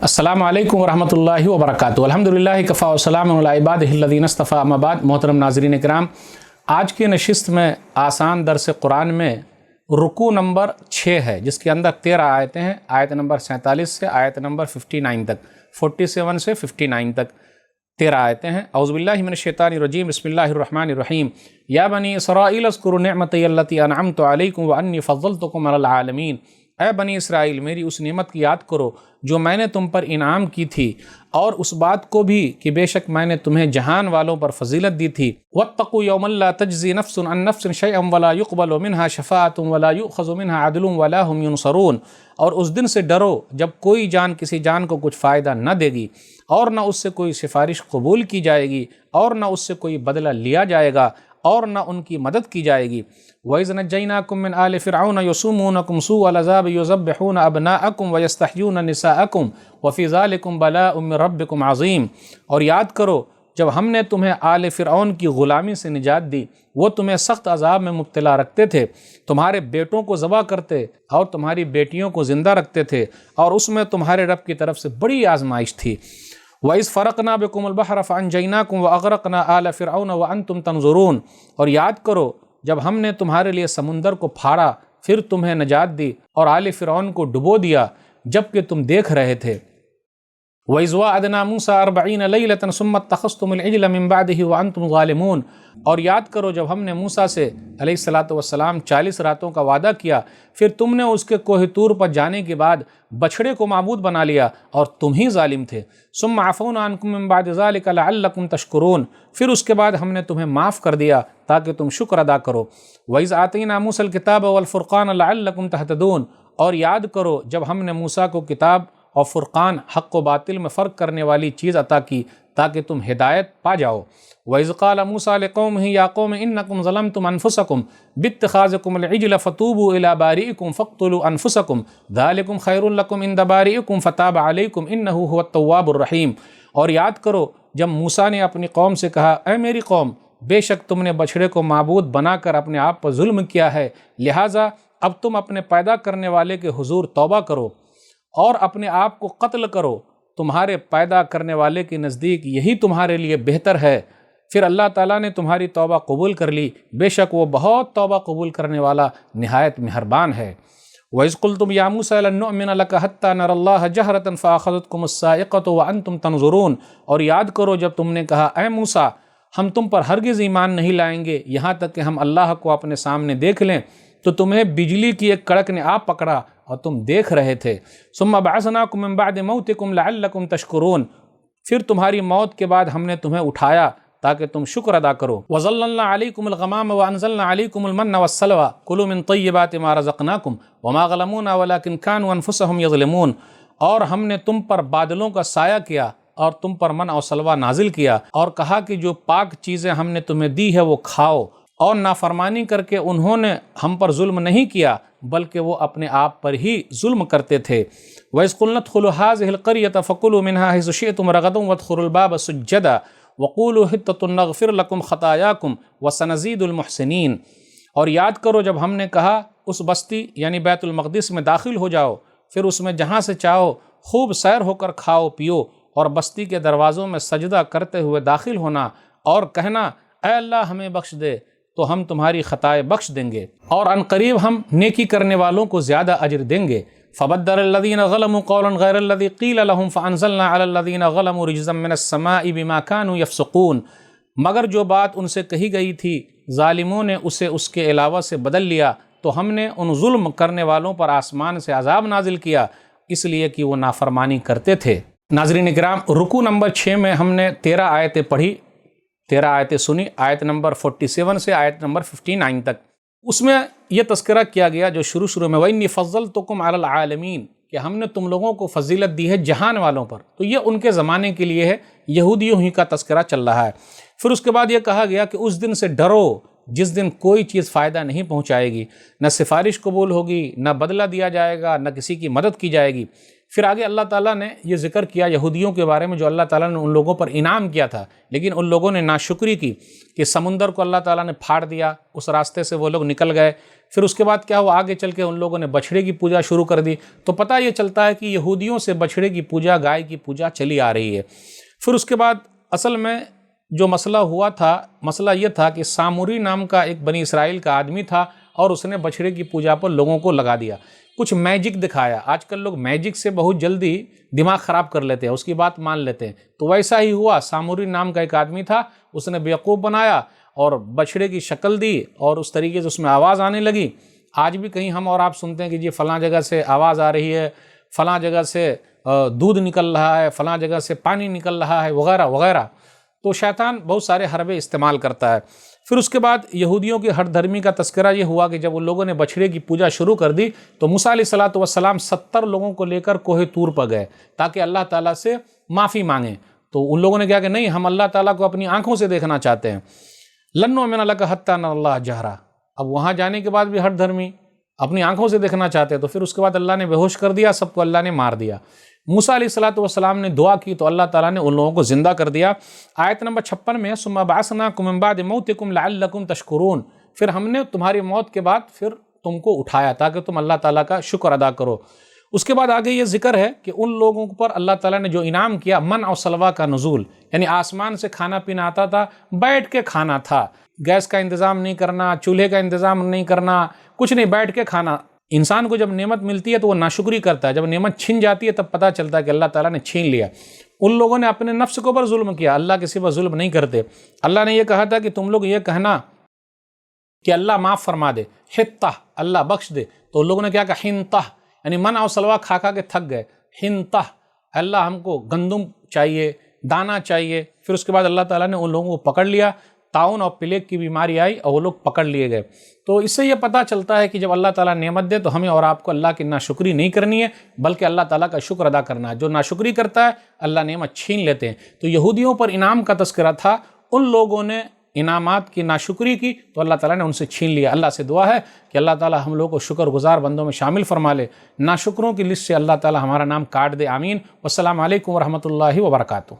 السلام علیکم ورحمۃ اللہ وبرکاتہ۔ الحمدللہ کفا وسلام علی عبادہ الذین اصطفی، اما بعد۔ محترم ناظرین کرام، آج کی نشست میں آسان درس قرآن میں رکوع نمبر 6 ہے، جس کے اندر 13 آیتیں ہیں، آیت نمبر 47 سے آیت نمبر 59 تک، 47 سے 59 تک 13 آیتیں ہیں۔ اعوذ باللہ من الشیطان الرجیم، بسم اللہ الرحمن الرحیم۔ یا بنی اسرائیل اذکروا نعمتی التی انعمت علیکم وانی فضلتکم علی العالمین۔ اے بنی اسرائیل، میری اس نعمت کی یاد کرو جو میں نے تم پر انعام کی تھی، اور اس بات کو بھی کہ بے شک میں نے تمہیں جہان والوں پر فضیلت دی تھی۔ واتقوا یوما لا تجزی نفس عن نفس شیئا ولا يقبل منها شفاعۃ ولا یؤخذ منها عدل ولا هم ينصرون۔ اور اس دن سے ڈرو جب کوئی جان کسی جان کو کچھ فائدہ نہ دے گی، اور نہ اس سے کوئی سفارش قبول کی جائے گی، اور نہ اس سے کوئی بدلہ لیا جائے گا، اور نہ ان کی مدد کی جائے گی۔ وَإِذْ نَجَّيْنَاكُم مِّنْ آلِ فِرْعَوْنَ يَسُومُونَكُمْ سُوءَ الْعَذَابِ يُذَبِّحُونَ أَبْنَاءَكُمْ وَيَسْتَحْيُونَ نِسَاءَكُمْ وَفِي ذَلِكُمْ بَلَاءٌ مِّن رَّبِّكُمْ عَظِيمٌ۔ اور یاد کرو جب ہم نے تمہیں آل فرعون کی غلامی سے نجات دی، وہ تمہیں سخت عذاب میں مبتلا رکھتے تھے، تمہارے بیٹوں کو ذبح کرتے اور تمہاری بیٹیوں کو زندہ رکھتے تھے، اور اس میں تمہارے رب کی طرف سے بڑی آزمائش تھی۔ وَإِذْ فَرَقْنَا بِكُمُ الْبَحْرَ فَأَنجَيْنَاكُمْ وَأَغْرَقْنَا آلَ فِرْعَوْنَ وَأَنْتُمْ تَنظُرُونَ۔ اور یاد کرو جب ہم نے تمہارے لیے سمندر کو پھاڑا، پھر تمہیں نجات دی اور آل فرعون کو ڈبو دیا جبکہ تم دیکھ رہے تھے۔ وَإِذْ وَعَدْنَا مُوسَىٰ 40 لَيْلَةً ثُمَّ اتَّخَذْتُمُ الْعِجْلَ مِن بَعْدِهِ وَأَنْتُمْ ظَالِمُونَ۔ اور یاد کرو جب ہم نے موسیٰ سے علیہ السلام 40 راتوں کا وعدہ کیا، پھر تم نے اس کے کوہ طور پر جانے کے بعد بچھڑے کو معبود بنا لیا اور تم ہی ظالم تھے۔ ثُمَّ عَفَوْنَا عَنْكُم مِّن بَعْدِ ذَلِكَ لَعَلَّكُمْ تَشْكُرُونَ۔ پھر اس کے بعد ہم نے تمہیں معاف کر دیا تاکہ تم شکر ادا کرو۔ وَإِذْ آتَيْنَا مُوسَى الْكِتَابَ وَالْفُرْقَانَ لَعَلَّكُمْ تَهْتَدُونَ۔ اور یاد کرو جب ہم نے موسیٰ کو کتاب اور فرقان، حق و باطل میں فرق کرنے والی چیز عطا کی تاکہ تم ہدایت پا جاؤ۔ وَإِذْ قَالَ مُوسَىٰ لِقَوْمِهِ يَا قَوْمِ إِنَّكُمْ ظَلَمْتُمْ أَنفُسَكُمْ بِاتِّخَاذِكُمُ الْعِجْلَ فَتُوبُوا إِلَىٰ بَارِئِكُمْ فَاقْتُلُوا أَنفُسَكُمْ ذَٰلِكُمْ خَيْرٌ لَكُمْ عِندَ بَارِئِكُمْ فَتَابَ عَلَيْكُمْ إِنَّهُ هُوَ التَّوَّابُ الرَّحِيمُ۔ اور یاد کرو جب موسیٰ نے اپنی قوم سے کہا، اے میری قوم، بے شک تم نے بچھڑے کو معبود بنا کر اپنے آپ پر ظلم کیا ہے، لہٰذا اب تم اپنے پیدا کرنے والے کے حضور توبہ کرو اور اپنے آپ کو قتل کرو، تمہارے پیدا کرنے والے کے نزدیک یہی تمہارے لیے بہتر ہے۔ پھر اللہ تعالیٰ نے تمہاری توبہ قبول کر لی، بے شک وہ بہت توبہ قبول کرنے والا نہایت مہربان ہے۔ وَإِذْ قُلْتُمْ يَا مُوسَىٰ لَن نُّؤْمِنَ لَكَ حَتَّىٰ نَرَى اللَّهَ جَهْرَةً فَأَخَذَتْكُمُ الصَّاعِقَةُ وَأَنْتُمْ تَنظُرُونَ۔ اور یاد کرو جب تم نے کہا، اے موسیٰ، ہم تم پر ہرگز ایمان نہیں لائیں گے یہاں تک کہ ہم اللہ کو اپنے سامنے دیکھ لیں، تو تمہیں بجلی کی ایک کڑک نے آ پکڑا اور تم دیکھ رہے تھے۔ ثُمَّ بَعَثْنَاكُم مِّن بَعْدِ مَوْتِكُمْ لَعَلَّكُمْ تَشْكُرُونَ۔ پھر تمہاری موت کے بعد ہم نے تمہیں اٹھایا تاکہ تم شکر ادا کرو۔ وَظَلَّلْنَا عَلَيْكُمُ الْغَمَامَ وَأَنزَلْنَا عَلَيْكُمُ الْمَنَّ وَالسَّلْوَىٰ كُلُوا مِن طَيِّبَاتِ مَا رَزَقْنَاكُمْ وَمَا غَلَمُونَا وَلَٰكِن كَانُوا أَنفُسَهُمْ يَظْلِمُونَ۔ اور ہم نے تم پر بادلوں کا سایہ کیا اور تم پر من اور سلوہ نازل کیا، اور کہا کہ جو پاک چیزیں ہم نے تمہیں دی ہے وہ کھاؤ، اور نافرمانی کر کے انہوں نے ہم پر ظلم نہیں کیا بلکہ وہ اپنے آپ پر ہی ظلم کرتے تھے۔ وَإِذْ قُلْنَا ادْخُلُوا هَٰذِهِ الْقَرْيَةَ فَكُلُوا مِنْهَا حَيْثُ شِئْتُمْ رَغَدًا وَادْخُلُوا الْبَابَ سُجَّدًا وَقُولُوا حِطَّةٌ نَّغْفِرْ لَكُمْ خَطَايَاكُمْ وَسَنَزِيدُ الْمُحْسِنِينَ۔ اور یاد کرو جب ہم نے کہا اس بستی یعنی بیت المقدس میں داخل ہو جاؤ، پھر اس میں جہاں سے چاہو خوب سیر ہو کر کھاؤ پیو، اور بستی کے دروازوں میں سجدہ کرتے ہوئے داخل ہونا اور کہنا، اے اللہ ہمیں بخش دے تو ہم تمہاری خطائیں بخش دیں گے، اور عن قریب ہم نیکی کرنے والوں کو زیادہ اجر دیں گے۔ فَبَدَّلَ الَّذِينَ ظَلَمُوا قَوْلًا غَيْرَ الَّذِي قِيلَ لَهُمْ فَأَنزَلْنَا عَلَى الَّذِينَ ظَلَمُوا رِجْزًا مِّنَ السَّمَاءِ بِمَا كَانُوا يَفْسُقُونَ۔ مگر جو بات ان سے کہی گئی تھی ظالموں نے اسے اس کے علاوہ سے بدل لیا، تو ہم نے ان ظلم کرنے والوں پر آسمان سے عذاب نازل کیا اس لیے کہ وہ نافرمانی کرتے تھے۔ ناظرین کرام، رکوع نمبر 6 میں ہم نے 13 آیتیں پڑھی، 13 آیتیں سنی، آیت نمبر 47 سے آیت نمبر 59 تک۔ اس میں یہ تذکرہ کیا گیا جو شروع میں وَإِنِّي فَضَّلْتُكُمْ عَلَى الْعَالَمِينَ، کہ ہم نے تم لوگوں کو فضیلت دی ہے جہان والوں پر، تو یہ ان کے زمانے کے لیے ہے، یہودیوں ہی کا تذکرہ چل رہا ہے۔ پھر اس کے بعد یہ کہا گیا کہ اس دن سے ڈرو جس دن کوئی چیز فائدہ نہیں پہنچائے گی، نہ سفارش قبول ہوگی، نہ بدلہ دیا جائے گا، نہ کسی کی مدد کی جائے گی۔ پھر آگے اللہ تعالیٰ نے یہ ذکر کیا یہودیوں کے بارے میں جو اللہ تعالیٰ نے ان لوگوں پر انعام کیا تھا، لیکن ان لوگوں نے ناشکری کی کہ سمندر کو اللہ تعالیٰ نے پھاڑ دیا، اس راستے سے وہ لوگ نکل گئے۔ پھر اس کے بعد کیا ہوا، آگے چل کے ان لوگوں نے بچھڑے کی پوجا شروع کر دی۔ تو پتہ یہ چلتا ہے کہ یہودیوں سے بچھڑے کی پوجا، گائے کی پوجا چلی آ رہی ہے۔ پھر اس کے بعد اصل میں جو مسئلہ ہوا تھا، مسئلہ یہ تھا کہ ساموری نام کا ایک بنی اسرائیل کا آدمی تھا اور اس نے بچھڑے کی پوجا پر لوگوں کو لگا دیا، کچھ میجک دکھایا۔ آج کل لوگ میجک سے بہت جلدی دماغ خراب کر لیتے ہیں، اس کی بات مان لیتے ہیں۔ تو ویسا ہی ہوا، ساموری نام کا ایک آدمی تھا، اس نے بیوقوف بنایا اور بچھڑے کی شکل دی اور اس طریقے سے اس میں آواز آنے لگی۔ آج بھی کہیں ہم اور آپ سنتے ہیں کہ جی فلاں جگہ سے آواز آ رہی ہے، فلاں جگہ سے دودھ نکل رہا ہے، فلاں جگہ سے پانی نکل رہا ہے، وغیرہ وغیرہ۔ تو شیطان بہت سارے حربے استعمال کرتا ہے۔ پھر اس کے بعد یہودیوں کی ہٹ دھرمی کا تذکرہ یہ ہوا کہ جب ان لوگوں نے بچھڑے کی پوجا شروع کر دی تو موسیٰ علیہ السلام 70 لوگوں کو لے کر کوہ طور پر گئے تاکہ اللہ تعالیٰ سے معافی مانگیں۔ تو ان لوگوں نے کہا کہ نہیں، ہم اللہ تعالیٰ کو اپنی آنکھوں سے دیکھنا چاہتے ہیں۔ لن نؤمن لک حتی نری اللہ جہرا۔ اب وہاں جانے کے بعد بھی ہٹ دھرمی اپنی آنکھوں سے دیکھنا چاہتے تو پھر اس کے بعد اللہ نے بے ہوش کر دیا، سب کو اللہ نے مار دیا۔ موسیٰ علیہ السلام نے دعا کی تو اللہ تعالیٰ نے ان لوگوں کو زندہ کر دیا۔ آیت نمبر 56 میں ثم بعثناکم من بعد موتکم لعلکم تشکرون، پھر ہم نے تمہاری موت کے بعد پھر تم کو اٹھایا تاکہ تم اللہ تعالیٰ کا شکر ادا کرو۔ اس کے بعد آگے یہ ذکر ہے کہ ان لوگوں پر اللہ تعالیٰ نے جو انعام کیا، من اور سلوا کا نزول، یعنی آسمان سے کھانا پینا آتا تھا، بیٹھ کے کھانا تھا، گیس کا انتظام نہیں کرنا، چولہے کا انتظام نہیں کرنا، کچھ نہیں، بیٹھ کے کھانا۔ انسان کو جب نعمت ملتی ہے تو وہ ناشکری کرتا ہے، جب نعمت چھن جاتی ہے تب پتہ چلتا ہے کہ اللہ تعالیٰ نے چھین لیا۔ ان لوگوں نے اپنے نفس کے اوپر ظلم کیا، اللہ کے سوا ظلم نہیں کرتے۔ اللہ نے یہ کہا تھا کہ تم لوگ یہ کہنا کہ اللہ معاف فرما دے، حتہ اللہ بخش دے، تو ان لوگوں نے کیا کہا، ہنتہ، یعنی من اور سلوا کھا کھا کے تھک گئے۔ ہنتہ، اللہ ہم کو گندم چاہیے، دانہ چاہیے۔ پھر اس کے بعد اللہ تعالیٰ نے ان لوگوں کو پکڑ لیا، طاعون اور پلیگ کی بیماری آئی اور وہ لوگ پکڑ لیے گئے۔ تو اس سے یہ پتہ چلتا ہے کہ جب اللہ تعالیٰ نعمت دے تو ہمیں اور آپ کو اللہ کی ناشکری نہیں کرنی ہے، بلکہ اللہ تعالیٰ کا شکر ادا کرنا ہے۔ جو ناشکری کرتا ہے اللہ نعمت چھین لیتے ہیں۔ تو یہودیوں پر انعام کا تذکرہ تھا، ان لوگوں نے انعامات کی ناشکری کی تو اللہ تعالیٰ نے ان سے چھین لیا۔ اللہ سے دعا ہے کہ اللہ تعالیٰ ہم لوگوں کو شکر گزار بندوں میں شامل فرما لے، ناشکروں کی لسٹ سے اللہ تعالیٰ ہمارا نام کاٹ دے، آمین۔ والسلام علیکم ورحمۃ اللہ وبرکاتہ۔